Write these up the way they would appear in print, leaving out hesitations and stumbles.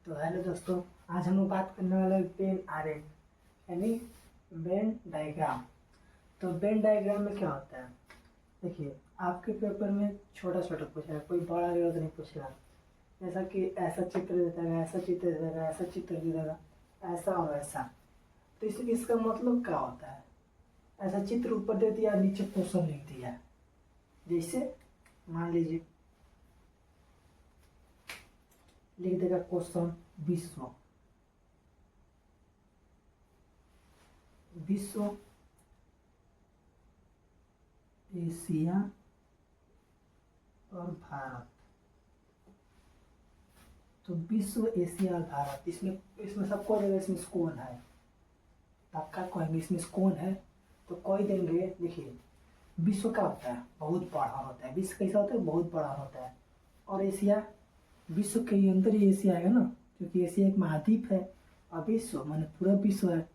तो हेलो दोस्तों, आज हम लोग बात करने वाले हैं वेन आरेख यानी वेन डायग्राम। तो वेन डायग्राम में क्या होता है, देखिए आपके पेपर में छोटा छोटा पूछा है, कोई बड़ा जरूरत नहीं पूछेगा। जैसा कि ऐसा चित्र देता है, ऐसा चित्र देता है, ऐसा चित्र देता है, ऐसा और ऐसा। तो इसका मतलब क्या होता है, ऐसा चित्र ऊपर दे दिया, नीचे क्वेश्चन लिख दिया। जैसे मान लीजिए लिख देगा क्वेश्चन विश्व विश्व एशिया और भारत। तो विश्व एशिया और भारत, इसमें इसमें सबको देगा, इसमें कौन है पक्का कहेंगे, इसमें कौन है तो कोई देंगे। देखिए विश्व का होता है बहुत बड़ा होता है, विश्व कैसा होता है बहुत बड़ा होता है। और एशिया, विश्व के अंदर ही एशिया आएगा ना, क्योंकि एशिया एक महाद्वीप है और विश्व माने पूरा विश्व है।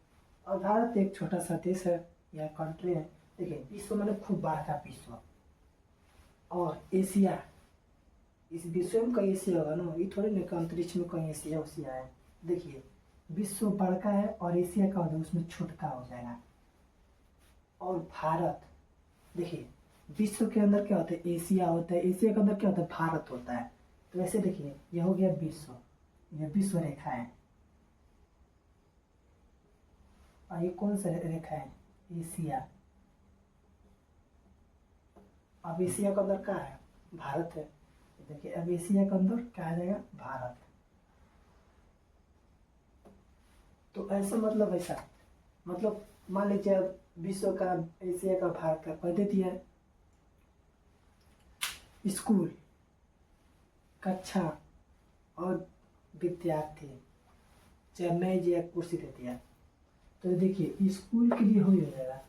और भारत एक छोटा सा देश है या कंट्री है। देखिए विश्व माने खूब बड़ा का विश्व, और एशिया, इस विश्व में कहीं एशिया होगा ना, ये थोड़ी ना अंतरिक्ष में कहीं एशिया उशिया है। देखिए विश्व बड़का है और एशिया का होता है उसमें छोटका हो जाएगा। और भारत, देखिए विश्व के अंदर क्या होता है एशिया होता है, एशिया के अंदर क्या होता है भारत होता है। तो वैसे देखिए ये हो गया विश्व, ये विश्व रेखा है। और ये कौन सा रेखा है एशिया। अब एशिया के अंदर क्या है भारत है। देखिए अब एशिया के अंदर क्या आ जाएगा भारत। तो ऐसा मतलब ऐसा मतलब मान लीजिए अब विश्व का, एशिया का, भारत का कह देती है। स्कूल, कक्षा और विद्यार्थी, चाहे मेज या कुर्सी देती है। तो देखिए स्कूल के लिए हो जाएगा,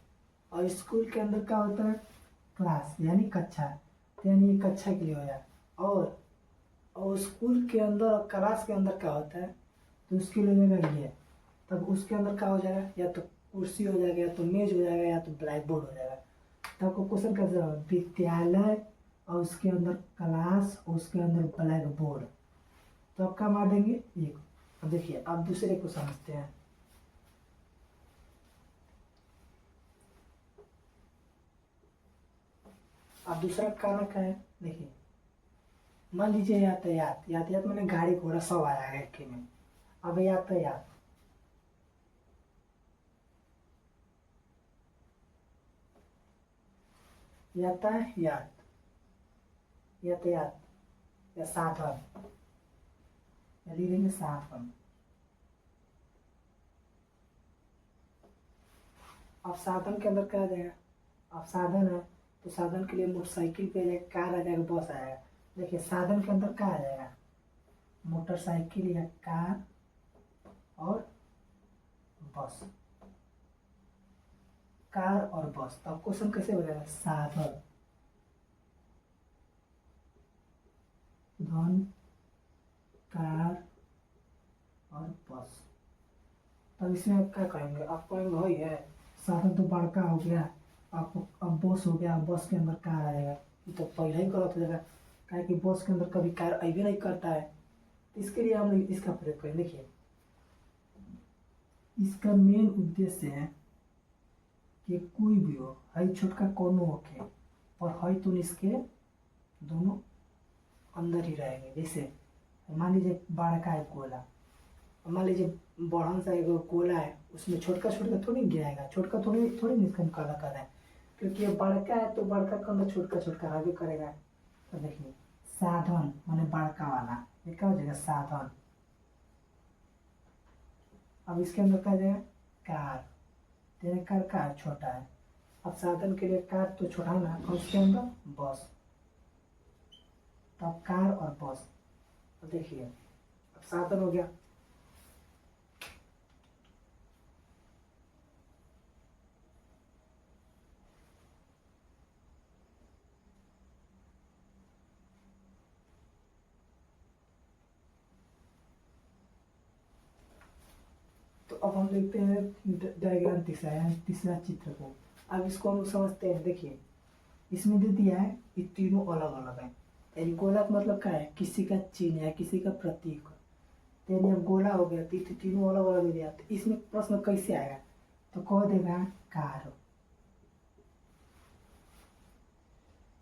और स्कूल के अंदर क्या होता है क्लास यानी कक्षा, तो यानी ये कक्षा के लिए हो जाएगा। और स्कूल के अंदर और क्लास के अंदर क्या होता है तो उसके लिए हो जाएगा ये। तब उसके अंदर क्या हो जाएगा, या तो कुर्सी हो जाएगा, या तो मेज हो जाएगा, या तो ब्लैक बोर्ड हो जाएगा। तब आपको क्वेश्चन कैसे होगा, विद्यालय और उसके अंदर क्लास और उसके अंदर ब्लैक बोर्ड। तो आप क्या मार देंगे एक। अब देखिए अब दूसरे को समझते हैं। अब दूसरा खाना क्या है, देखिए मान लीजिए यातायात, यातायात मैंने गाड़ी घोड़ा सब आया है एक ही में। अब यातायात, यातायात, यातायात या साधन, या लिखेंगे साधन। अब साधन के अंदर क्या आ जाएगा, अब साधन है तो साधन के लिए मोटरसाइकिल पे जाएगा, कार आ जाएगा, बस आएगा। देखिए साधन के अंदर क्या आ जाएगा मोटरसाइकिल या कार और बस, कार और बस। तो क्वेश्चन कैसे हो जाएगा साधन धन कार और बस। तब इसमें आप क्या कहेंगे, आप कहेंगे वही है साधन तो बड़का हो गया, आप अब बस हो गया, बस के अंदर कार आएगा। ये तो पहले ही गलत हो जाएगा, क्या कि बस के अंदर कभी कार अभी नहीं करता है। तो इसके लिए हम इसका प्रयोग करें। देखिए इसका मेन उद्देश्य है कि कोई भी हो, हई छोटका कोनो होके और हई तो इसके दोनों अंदर ही रहेंगे। जैसे मान लीजिए बड़का है गोला, मान लीजिए बड़ा सा एक गोला है, उसमें छोटका छोटका थोड़ी गिराएगा, छोटका थोड़ी थोड़ी इसका काला कर रहा है, क्योंकि ये बड़का है तो बड़का के अंदर छोटका छोटका रहबे करेगा। तो देखिए साधन माने बड़का वाला, ये क्या हो जाएगा साधन। अब इसके अंदर क्या जाएगा कार, तेरे कार का छोटा है। अब साधन के लिए कार तो छोटा ना, और उसके अंदर बस, तब कार और बस। तो देखिए अब साधन हो गया। तो अब हम देखते हैं डायग्राम तीसरा है, तीसरा चित्र को। अब इसको हम समझते हैं। देखिए इसमें दे दिया है ये तीनों अलग अलग है, यानी गोला का मतलब क्या है किसी का चिन्ह है, किसी का प्रतीक। तो यानी अब गोला हो गया, तीनों अलग अलग दे दिया, तो इसमें प्रश्न कैसे आएगा? तो कह देगा कार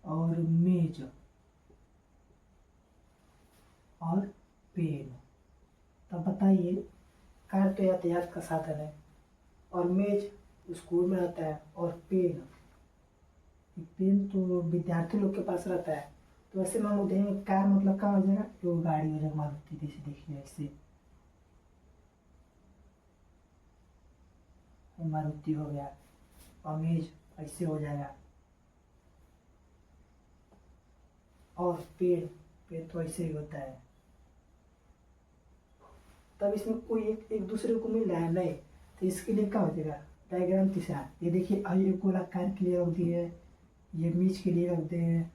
और मेज और पेन। तब बताइए, कार तो यातायात का साधन है, और मेज स्कूल में रहता है, और पेन पेन तो विद्यार्थी लोग के पास रहता है। तो ऐसे में हम देखेंगे कार मतलब क्या हो जाएगा? वो गाड़ी हो जाएगा, मारुति जैसे देखिए ऐसे मारुति हो गया, और मेज ऐसे हो जाएगा, और पेड़ पेड़ तो ऐसे ही होता है। तब इसमें कोई एक दूसरे को मिल रहा है नहीं, तो इसके लिए क्या हो जाएगा? डायग्राम तीसरा, ये देखिए ये गोलाकार के लिए रख दिए, ये मेज के लिए रख दे,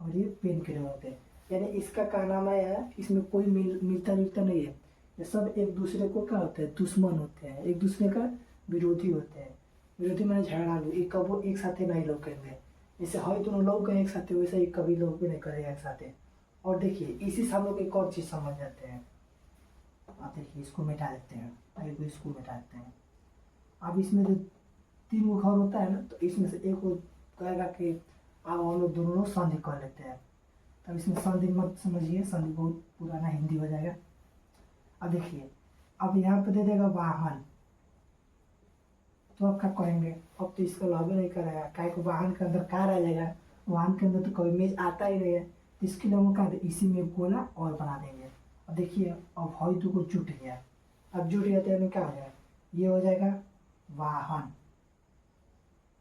और ये पेन के लिए रख दे। यानी इसका क्या नाम है? इसमें कोई मिलता जुलता नहीं है, ये सब एक दूसरे को क्या होते हैं? दुश्मन होते हैं, एक दूसरे का विरोधी होते हैं। विरोधी मैंने झगड़ालू, एक कबो एक साथ नहीं लोग कहेंगे। जैसे हर दोनों लोग गए एक साथ, वैसे ही कभी लोग भी नहीं करेगा एक साथ। और देखिए इसी से हम लोग एक और चीज़ समझ जाते हैं। आप देखिए इसको मिटा देते हैं, आगे इसको मिटा देते हैं। अब इसमें जो 3 गो घर होता है ना, तो इसमें से एक को कहेगा कि अब हम लोग दोनों संधि कर लेते हैं। तब इसमें संधि मत समझिए, संधि बहुत पुराना हिंदी हो जाएगा। अब देखिए, अब यहाँ पे दे देगा वाहन, तो अब क्या करेंगे? अब तो इसका लाभ नहीं करेगा, क्या को वाहन के अंदर कार आ जाएगा, वाहन के अंदर तो कभी मेज आता ही नहीं है। तो इसके लिए हम क्या इसी में गोला और बना देंगे। अब देखिए, अब हई दो को जुट गया, अब जुट गया तो यानी क्या हो जाएगा? ये हो जाएगा वाहन,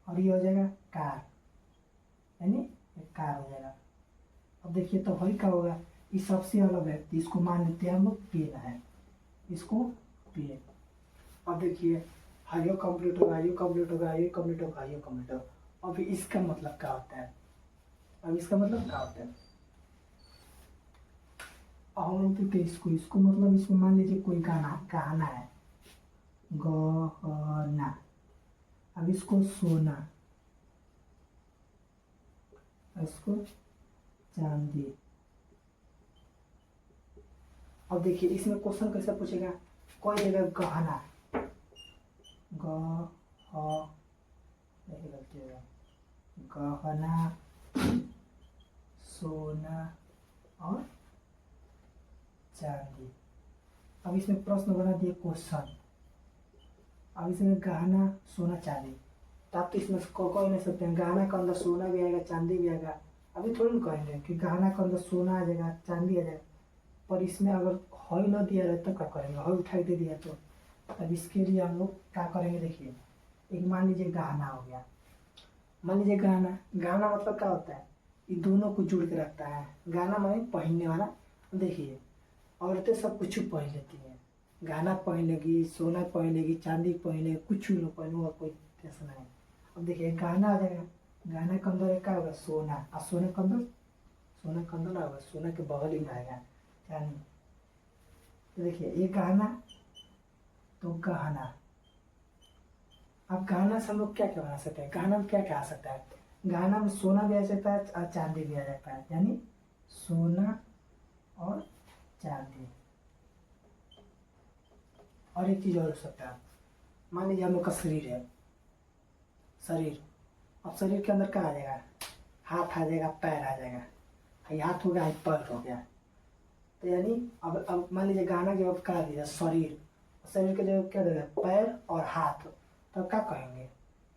और ये हो जाएगा कार, यानी एक कार हो जाएगा। अब देखिए तो हई क्या होगा? ये सबसे अलग है, तो इसको मान लेते हैं हम लोग पेन है, इसको पेन। अब देखिए हाइयो कंप्लीट होगा, ये कंप्लीट होगा, ये कंप्लीट होगा, ये कंप्लीट होगा। अब इसका मतलब क्या होता है? अब इसका मतलब क्या होता है? अब हम लोग देखते हैं इसको मतलब इसको मान लीजिए कोई गाना है, गहना। अब इसको सोना, इसको चांदी। अब देखिए इसमें क्वेश्चन कैसे पूछेगा? कोई जगह गहना, गहना, सोना और चांदी। अब इसमें प्रश्न बना दिए क्वेश्चन। अब इसमें गहना, सोना, चांदी, तो आप तो इसमें कोई नहीं सकते हैं, गहना के अंदर सोना भी आएगा, चांदी भी आएगा। अभी थोड़ी ना कहेंगे कि गहना के अंदर सोना आ जाएगा, चांदी आ जाएगा। पर इसमें अगर हॉल न दिया रहे तो क्या करेंगे? हॉल उठाई दे दिया तो अब इसके लिए हम लोग क्या करेंगे? देखिए, एक मान लीजिए गहना हो गया, मान लीजिए गहना, गहना मतलब क्या होता है? ये दोनों को जुड़ के रखता है। गहना माने पहनने वाला। देखिए औरतें सब कुछ पहन लेती हैं, गहना पहनेगी, सोना पहनेगी, चांदी पहने, कुछ भी लोग पहने, और कोई टेंशन नहीं। अब देखिए गहना आ जाएगा, गहना के अंदर क्या होगा? सोना, और सोने के अंदर ना होगा, सोना के बगल ही में आएगा चांदी। तो देखिए ये गहना, तो गहना। अब गहना से हम लोग क्या क्या बना सकते हैं? गहना में क्या क्या आ सकता है? गहना में सोना भी आ सकता है और चांदी भी आ जाता है, यानी सोना और चांदी। और एक चीज़ और हो सकता है, मान लीजिए हम लोग का शरीर है, शरीर। अब शरीर के अंदर क्या आ जाएगा? हाथ आ जाएगा, पैर आ जाएगा, ये हाथ हो गया, ये पैर हो गया। तो यानी अब मान लीजिए गहना की जगह क्या दिया? शरीर, शरीर के जगह क्या देगा? पैर और हाथ। तब क्या कहेंगे?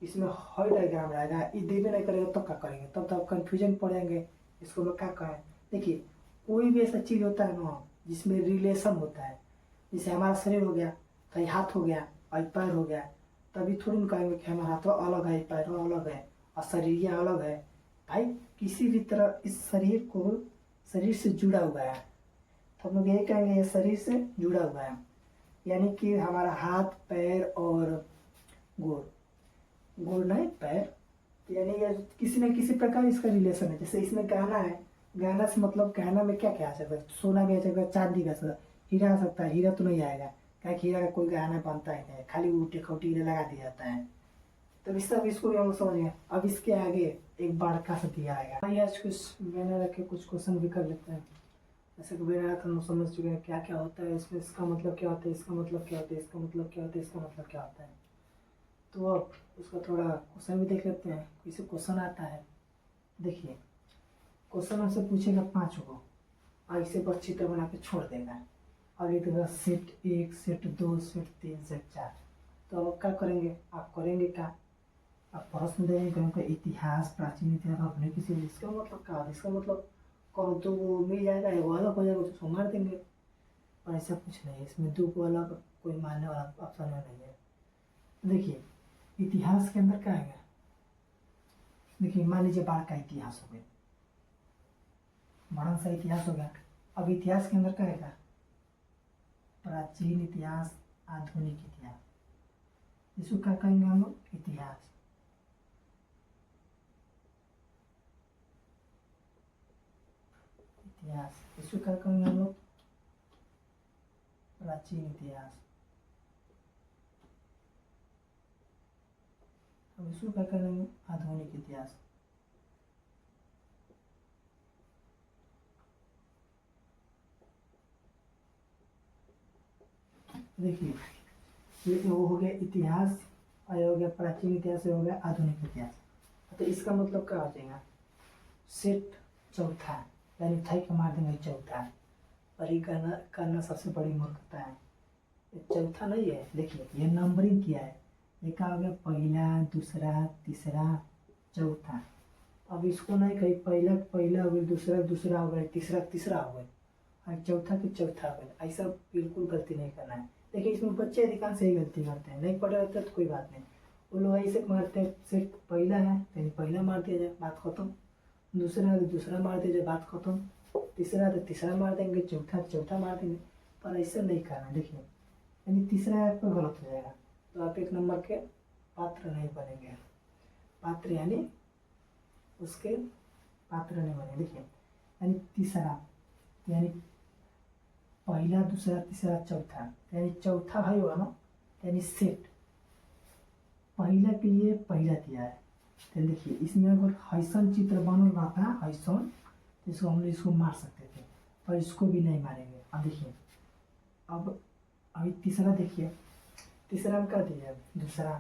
इसमें हर डायग्राम रहेगा, ये देवे नहीं करेगा तो क्या करेंगे? तब तब कन्फ्यूजन पड़ेंगे, इसको लोग क्या कहें? देखिए कोई भी ऐसा चीज़ होता है ना जिसमें रिलेशन होता है, जैसे हमारा शरीर हो गया, तो ये हाथ हो गया और ये पैर हो गया, तभी थोड़ी ना कहेंगे कि हमारा हाथ अलग है, पैर अलग है, और शरीर ये अलग है। भाई किसी भी तरह इस शरीर को, शरीर से जुड़ा हुआ है, तो हम लोग यही कहेंगे ये शरीर से जुड़ा हुआ है। यानी कि हमारा हाथ, पैर और गोड़, गोड़ नहीं पैर, यानी ये किसी न किसी प्रकार इसका रिलेशन है। जैसे इसमें गहना है, गहना से मतलब गहना में क्या क्या आ सकता है? सोना भी आ सकता है, चांदी भी आ सकता है, हीरा आ सकता है। हीरा तो नहीं आएगा, क्या हीरा का कोई गहना बनता ही नहीं, खाली उल्टे खौटी हीरा लगा दिया जाता है। तो इस सब इसको भी हम लोग समझ गए। अब इसके आगे एक बड़का सा दिया आएगा। आज कुछ मैंने रखे, कुछ क्वेश्चन भी कर लेते हैं। ऐसे कभी रहा तो हम समझ चुके हैं क्या क्या होता है इसमें, इसका मतलब क्या होता है, इसका मतलब क्या होता है, इसका मतलब क्या होता है, इसका मतलब क्या होता है। तो अब उसका थोड़ा क्वेश्चन भी देख लेते हैं। कैसे क्वेश्चन आता है, देखिए क्वेश्चन हमसे पूछेगा 5 को और इसे बस चित्र बना के छोड़ देगा। अब एक तरह सेट 1, सेट 2, सेट 3, सेट 4। तो अब क्या करेंगे, आप करेंगे क्या, आप प्रश्न देंगे कहेंगे इतिहास, प्राचीन इतिहास, आधुनिक किसी, इसका मतलब क्या है, इसका मतलब कौन तो वो मिल जाएगा, वो अलग हो जाएगा, उसको मार देंगे। और ऐसा कुछ नहीं है, इसमें दो को अलग कोई मारने वाला ऑप्शन नहीं है। देखिए इतिहास के अंदर क्या है, देखिए मान लीजिए बाढ़ का इतिहास हो गया, बड़ा सा इतिहास हो गया। अब इतिहास के अंदर क्या है, प्राचीन इतिहास, आधुनिक इतिहास, इसको क्या कहेंगे हम लोग, इतिहास। इतिहास इसको क्या कहेंगे हम लोग, प्राचीन इतिहास। अब इसको क्या करेंगे, आधुनिक इतिहास। देखिए ये वो हो गया इतिहास, और ये हो गया प्राचीन इतिहास, ये हो गया आधुनिक इतिहास। तो इसका मतलब क्या हो जाएगा, सेट चौथा, यानी थाई का मार देंगे चौथा। और ये करना सबसे बड़ी मूर्खता है, ये चौथा नहीं है। देखिए ये नंबरिंग किया है, ये क्या हो गया, पहला, दूसरा, तीसरा, चौथा। अब इसको नहीं कही पहला पहला हो गया, दूसरा दूसरा हो गया, तीसरा तीसरा हो गया, और चौथा के चौथा हो गया। ऐसा बिल्कुल गलती नहीं करना है। देखिए इसमें बच्चे अधिकांश यही गलती करते हैं, नहीं पढ़े रहते तो कोई बात नहीं, वो लोग ऐसे मारते हैं, सिर्फ पहला है तो पहला मार दिया जाए, बात खत्म। दूसरा है तो दूसरा मार दिया जाए, बात खत्म। तीसरा है तो तीसरा मार देंगे, चौथा तो चौथा मार देंगे। पर ऐसा नहीं करना। देखिए यानी तीसरा आपका गलत हो जाएगा, तो आप 1 नंबर के पात्र नहीं बनेंगे। पात्र यानी उसके पात्र नहीं बने। देखिए यानी तीसरा, यानी पहला, दूसरा, तीसरा, चौथा, यानी चौथा भाई होगा ना, यानी सेट पहला के लिए पहला दिया है। तो देखिए इसमें अगर हैसन चित्र बनल रहता है, हैसन, तो इसको हम लोग इसको मार सकते थे, पर इसको भी नहीं मारेंगे। अब देखिए अब अभी तीसरा, देखिए तीसरा में क्या दिया है, दूसरा,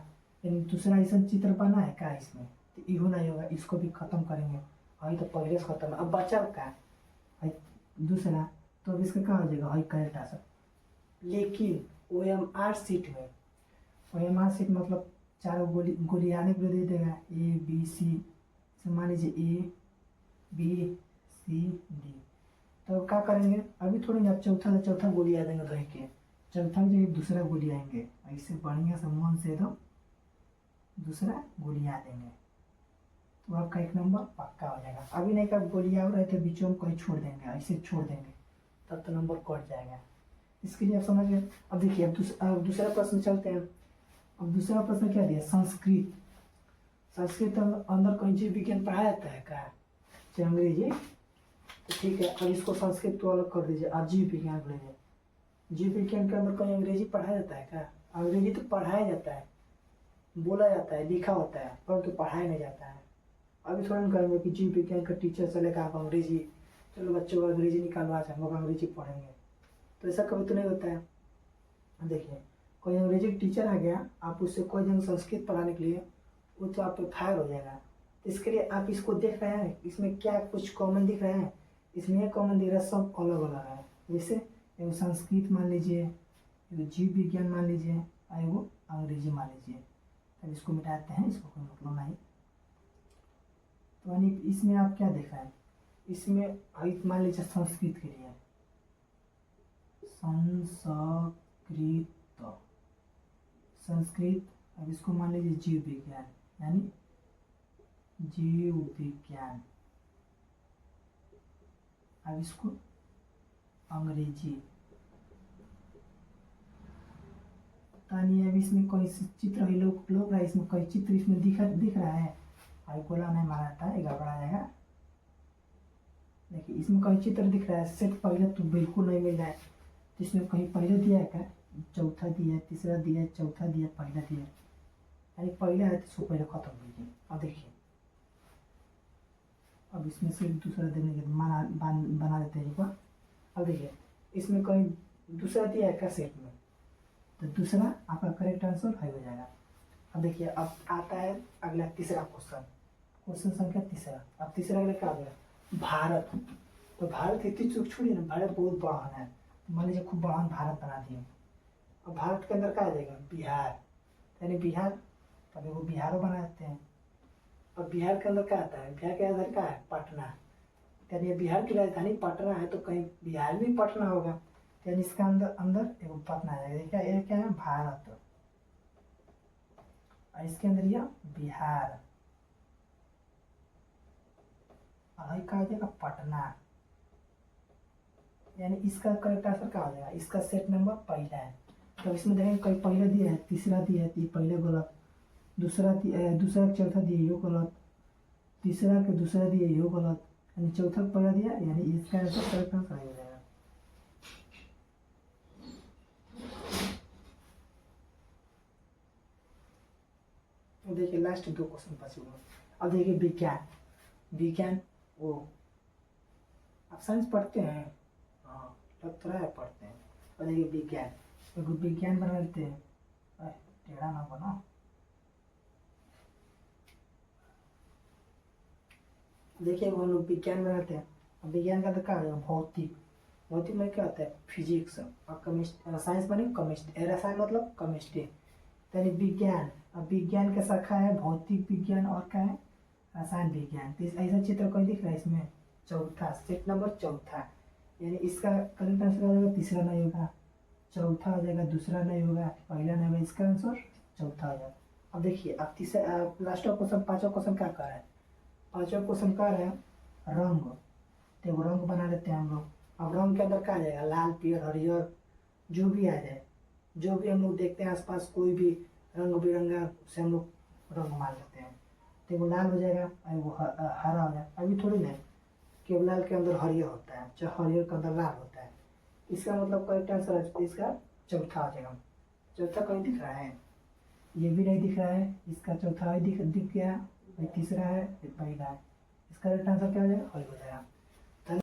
यानी दूसरा ऐसा चित्र बना है क्या इसमें, तो इहो नहीं होगा, इसको भी खत्म करेंगे। अभी तो पहले से खत्म है, अब बचा क्या है दूसरा, तो अब इसका क्या हो जाएगा, हाई करेक्ट आंसर। लेकिन OMR सीट में, OMR सीट मतलब 4 गोली आने के लिए दे देगा, ABC, मान लीजिए ABCD। तो क्या करेंगे, अभी थोड़ी ना चौथा गोली आ देंगे धोई के, चौथा की जगह दूसरा गोली आएंगे, ऐसे बढ़िया से मन से एकदम दूसरा गोली आ देंगे, तो आपका 1 नंबर पक्का हो जाएगा। अभी नहीं का गोली आ रहे थे बीचों में कहीं छोड़ देंगे, ऐसे छोड़ देंगे, तब तो नंबर कट जाएगा। इसके लिए आप समझ गए। अब देखिए अब दूसरा प्रश्न चलते हैं। अब दूसरा प्रश्न क्या दिया, संस्कृत। संस्कृत अंदर कहीं जीव विज्ञान पढ़ाया जाता है क्या, चाहे अंग्रेजी, तो ठीक है। अब इसको संस्कृत तो अलग कर दीजिए, आज जीव विज्ञान ले लीजिए। जीव विज्ञान के अंदर कहीं अंग्रेजी पढ़ाया जाता है क्या, अंग्रेजी तो पढ़ाया जाता है, बोला जाता है, लिखा होता है, परंतु पढ़ाया नहीं जाता है। अभी थोड़ा कहेंगे कि जीव विज्ञान का टीचर चलेगा, आप अंग्रेजी, चलो बच्चों को अंग्रेजी निकालो, आज हम लोग अंग्रेजी पढ़ेंगे, तो ऐसा कभी तो नहीं होता है। देखिए कोई अंग्रेजी टीचर आ गया, आप उससे कोई जगह संस्कृत पढ़ाने के लिए, वो तो आप पे फायर हो जाएगा। तो इसके लिए आप इसको देख रहे हैं, इसमें क्या कुछ कॉमन दिख रहे हैं, इसमें यह कॉमन दिख रहा है, सब अलग अलग है। जैसे एगो संस्कृत मान लीजिए, एगो जीव विज्ञान मान लीजिए, और एगो अंग्रेजी मान लीजिए। अब इसको मिटाते हैं, इसको कोई मतलब नहीं। तो यानी इसमें आप क्या देख रहे हैं, इसमें मान लीजिए संस्कृत के लिए, संस्कृत, संस्कृत। अब इसको मान लीजिए जीव विज्ञान, यानी जीव विज्ञान। अब इसको अंग्रेजी, तानी अब इसमें कोई चित्र है, लोग रहा है, इसमें कोई चित्र इसमें दिख रहा है, आई गोला नहीं मारा जाता है, गड़बड़ा जाएगा। देखिए इसमें कोई चित्र दिख रहा है, सेट पहले तो बिल्कुल नहीं मिल रहा है, तो इसमें कहीं पहले दिया है क्या, चौथा दिया है, तीसरा दिया है, चौथा दिया है, पहला दिया है, यानी पहला है तो इसको पहले खत्म कीजिए। अब देखिए अब इसमें से दूसरा देने के बना देते हैं एक बार। अब देखिए इसमें कहीं दूसरा दिया है क्या सेट में, तो दूसरा आपका करेक्ट आंसर है हो जाएगा। अब देखिए अब आता है अगला तीसरा क्वेश्चन, क्वेश्चन संख्या तीसरा। अब तीसरा अगला क्या आ गया, भारत। तो भारत इतनी चूक छोड़ी ना, भारत बहुत बड़ा है, मान लीजिए खूब बड़ा भारत बना दिए। अब भारत के अंदर क्या आ जाएगा, बिहार, यानी बिहार, तभी वो बिहारो बना देते हैं। और बिहार के अंदर क्या आता है, बिहार के अंदर क्या है, पटना, यानी बिहार की राजधानी पटना है, तो कहीं बिहार में पटना होगा, यानी इसका अंदर अंदर एक पटना आ जाएगा। ये क्या है, भारत, और इसके अंदर यह बिहार, और क्या हो जाएगा, पटना, यानी इसका करेक्ट आंसर क्या हो जाएगा, इसका सेट नंबर पहला है। तो इसमें देखेंगे कहीं पहला दिया है, तीसरा दिया है, पहले गलत, दूसरा दूसरा चौथा दिया यो गलत, तीसरा के दूसरा दिया यो गलत, यानी चौथा पहला दिया, यानी इसका आंसर करेक्ट आंसर हो जाएगा। देखिए लास्ट दो क्वेश्चन बचे हुए। अब देखिए विज्ञान, विज्ञान वो आप साइंस पढ़ते हैं, हाँ लग तो रहा है पढ़ते हैं। और देखिए विज्ञान, एगो विज्ञान बना लेते हैं, टेढ़ा ना बनो। देखिए हम लोग विज्ञान बनाते हैं, अब विज्ञान का तो क्या होगा, भौतिक, भौतिक में क्या होता है, फिजिक्स, और केमिस्ट्री, साइंस माने केमिस्ट्री, रसायन मतलब केमिस्ट्री, यानी विज्ञान। अब विज्ञान का शाखा है भौतिक विज्ञान और क्या है, रसायन विज्ञान। तो ऐसा चित्र कोई दिख रहा है इसमें, चौथा, सेट नंबर चौथा, यानी इसका करेक्ट आंसर हो जाएगा, तीसरा नहीं होगा, चौथा हो जाएगा, दूसरा नहीं होगा, पहला नहीं होगा, इसका आंसर चौथा हो जाएगा। अब देखिए अब तीसरा लास्ट क्वेश्चन, पांचवा क्वेश्चन क्या कर रहा है, पांचवा क्वेश्चन क्या है, रंग। तो रंग बना लेते हैं हम लोग। अब रंग के अंदर क्या आ जाएगा, लाल पीयर हरियर जो भी आ जाए, जो भी हम लोग देखते हैं आसपास कोई भी रंग बिरंगा से हम लोग रंग मान लेते हैं। तो वो लाल हो जाएगा और वो हरा हो जाएगा। अभी थोड़ी ना कि लाल के अंदर हरियर होता है, चाहे हरियर के अंदर लाल होता है। इसका मतलब करेक्ट आंसर है इसका चौथा आ जाएगा। चौथा कहीं दिख रहा है, ये भी नहीं दिख रहा है, इसका चौथा दिख गया, तीसरा है, पहला है, इसका करेक्ट आंसर क्या हो जाएगा, हो जाएगा।